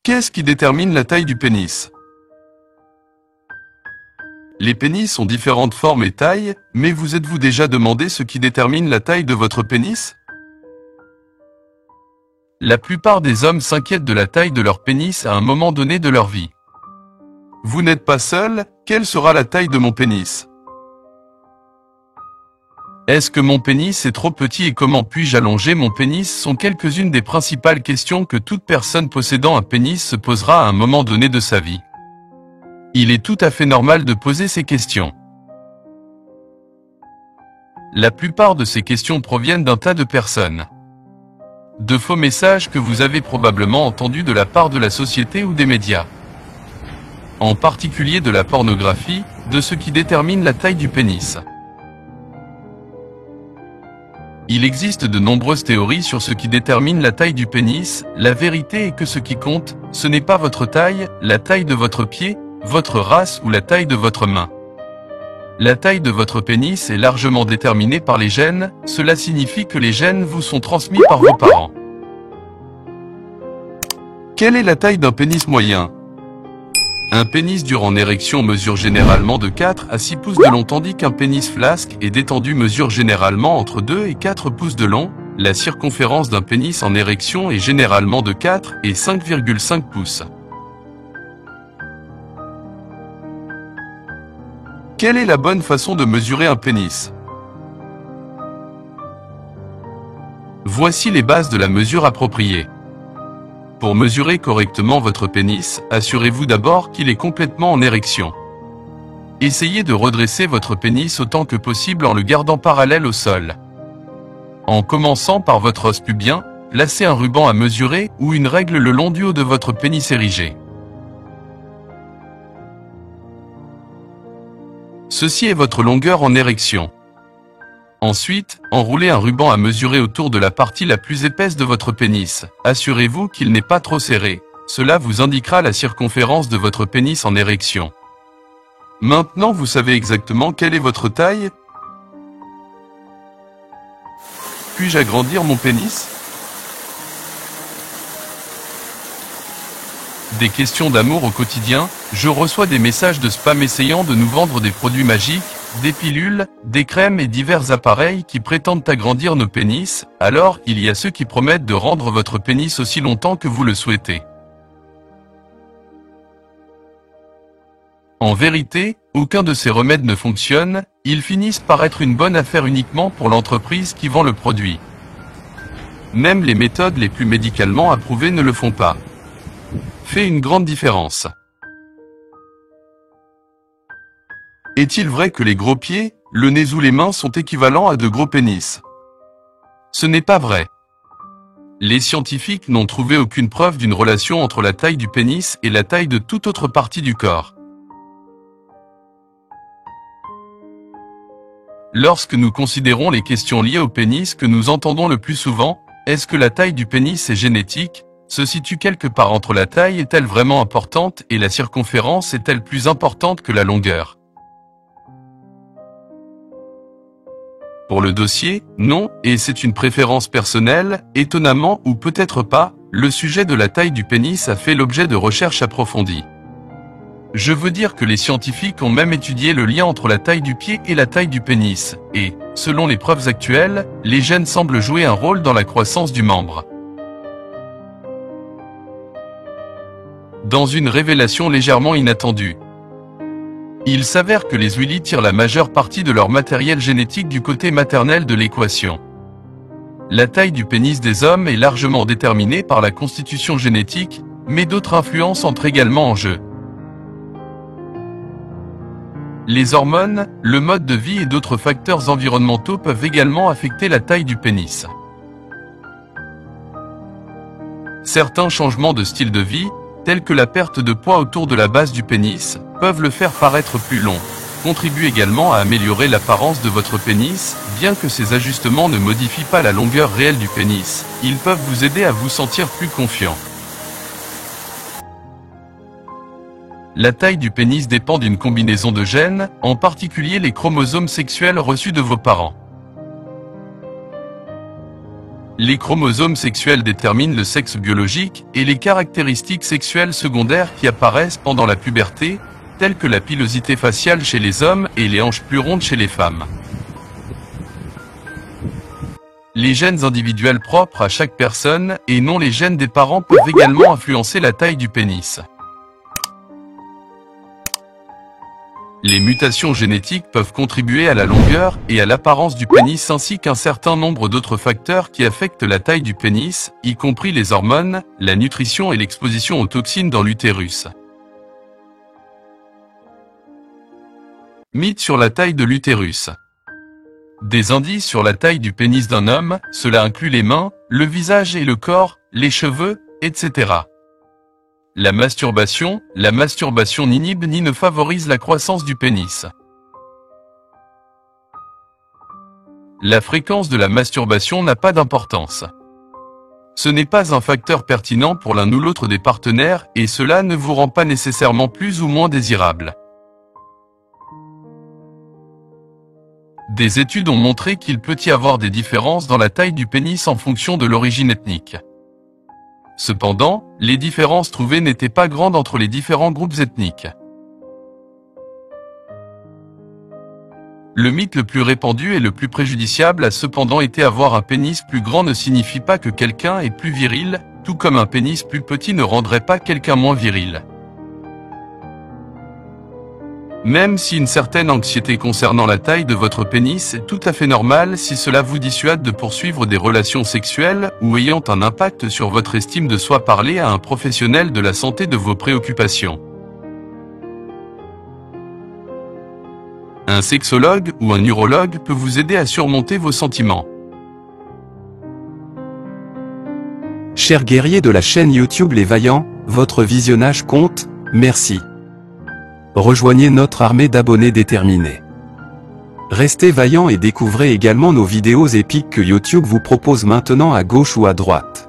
Qu'est-ce qui détermine la taille du pénis? Les pénis ont différentes formes et tailles, mais vous êtes-vous déjà demandé ce qui détermine la taille de votre pénis? La plupart des hommes s'inquiètent de la taille de leur pénis à un moment donné de leur vie. Vous n'êtes pas seul, quelle sera la taille de mon pénis? Est-ce que mon pénis est trop petit et comment puis-je allonger mon pénis sont quelques-unes des principales questions que toute personne possédant un pénis se posera à un moment donné de sa vie. Il est tout à fait normal de poser ces questions. La plupart de ces questions proviennent d'un tas de personnes. De faux messages que vous avez probablement entendus de la part de la société ou des médias. En particulier de la pornographie, de ce qui détermine la taille du pénis. Il existe de nombreuses théories sur ce qui détermine la taille du pénis. La vérité est que ce qui compte, ce n'est pas votre taille, la taille de votre pied, votre race ou la taille de votre main. La taille de votre pénis est largement déterminée par les gènes, cela signifie que les gènes vous sont transmis par vos parents. Quelle est la taille d'un pénis moyen? Un pénis dur en érection mesure généralement de 4 à 6 pouces de long tandis qu'un pénis flasque et détendu mesure généralement entre 2 et 4 pouces de long. La circonférence d'un pénis en érection est généralement de 4 et 5,5 pouces. Quelle est la bonne façon de mesurer un pénis? Voici les bases de la mesure appropriée. Pour mesurer correctement votre pénis, assurez-vous d'abord qu'il est complètement en érection. Essayez de redresser votre pénis autant que possible en le gardant parallèle au sol. En commençant par votre os pubien, placez un ruban à mesurer ou une règle le long du haut de votre pénis érigé. Ceci est votre longueur en érection. Ensuite, enroulez un ruban à mesurer autour de la partie la plus épaisse de votre pénis. Assurez-vous qu'il n'est pas trop serré. Cela vous indiquera la circonférence de votre pénis en érection. Maintenant, vous savez exactement quelle est votre taille? Puis-je agrandir mon pénis? Des questions d'amour au quotidien, je reçois des messages de spam essayant de nous vendre des produits magiques, des pilules, des crèmes et divers appareils qui prétendent agrandir nos pénis. Alors, il y a ceux qui promettent de rendre votre pénis aussi longtemps que vous le souhaitez. En vérité, aucun de ces remèdes ne fonctionne, ils finissent par être une bonne affaire uniquement pour l'entreprise qui vend le produit. Même les méthodes les plus médicalement approuvées ne le font pas. Fait une grande différence. Est-il vrai que les gros pieds, le nez ou les mains sont équivalents à de gros pénis? Ce n'est pas vrai. Les scientifiques n'ont trouvé aucune preuve d'une relation entre la taille du pénis et la taille de toute autre partie du corps. Lorsque nous considérons les questions liées au pénis que nous entendons le plus souvent, est-ce que la taille du pénis est génétique? Se situe quelque part entre la taille est-elle vraiment importante et la circonférence est-elle plus importante que la longueur? Pour le dossier, non, et c'est une préférence personnelle, étonnamment ou peut-être pas, le sujet de la taille du pénis a fait l'objet de recherches approfondies. Je veux dire que les scientifiques ont même étudié le lien entre la taille du pied et la taille du pénis, et, selon les preuves actuelles, les gènes semblent jouer un rôle dans la croissance du membre. Dans une révélation légèrement inattendue, il s'avère que les Willy tirent la majeure partie de leur matériel génétique du côté maternel de l'équation. La taille du pénis des hommes est largement déterminée par la constitution génétique, mais d'autres influences entrent également en jeu. Les hormones, le mode de vie et d'autres facteurs environnementaux peuvent également affecter la taille du pénis. Certains changements de style de vie, tels que la perte de poids autour de la base du pénis, peuvent le faire paraître plus long, contribuent également à améliorer l'apparence de votre pénis, bien que ces ajustements ne modifient pas la longueur réelle du pénis, ils peuvent vous aider à vous sentir plus confiant. La taille du pénis dépend d'une combinaison de gènes, en particulier les chromosomes sexuels reçus de vos parents. Les chromosomes sexuels déterminent le sexe biologique et les caractéristiques sexuelles secondaires qui apparaissent pendant la puberté, telles que la pilosité faciale chez les hommes et les hanches plus rondes chez les femmes. Les gènes individuels propres à chaque personne et non les gènes des parents peuvent également influencer la taille du pénis. Les mutations génétiques peuvent contribuer à la longueur et à l'apparence du pénis ainsi qu'un certain nombre d'autres facteurs qui affectent la taille du pénis, y compris les hormones, la nutrition et l'exposition aux toxines dans l'utérus. Mythe sur la taille de l'utérus. Des indices sur la taille du pénis d'un homme, cela inclut les mains, le visage et le corps, les cheveux, etc. La masturbation n'inhibe ni ne favorise la croissance du pénis. La fréquence de la masturbation n'a pas d'importance. Ce n'est pas un facteur pertinent pour l'un ou l'autre des partenaires et cela ne vous rend pas nécessairement plus ou moins désirable. Des études ont montré qu'il peut y avoir des différences dans la taille du pénis en fonction de l'origine ethnique. Cependant, les différences trouvées n'étaient pas grandes entre les différents groupes ethniques. Le mythe le plus répandu et le plus préjudiciable a cependant été avoir un pénis plus grand ne signifie pas que quelqu'un est plus viril, tout comme un pénis plus petit ne rendrait pas quelqu'un moins viril. Même si une certaine anxiété concernant la taille de votre pénis est tout à fait normale si cela vous dissuade de poursuivre des relations sexuelles ou ayant un impact sur votre estime de soi, parlez à un professionnel de la santé de vos préoccupations. Un sexologue ou un urologue peut vous aider à surmonter vos sentiments. Chers guerriers de la chaîne YouTube Les Vaillants, votre visionnage compte, merci. Rejoignez notre armée d'abonnés déterminés. Restez vaillants et découvrez également nos vidéos épiques que YouTube vous propose maintenant à gauche ou à droite.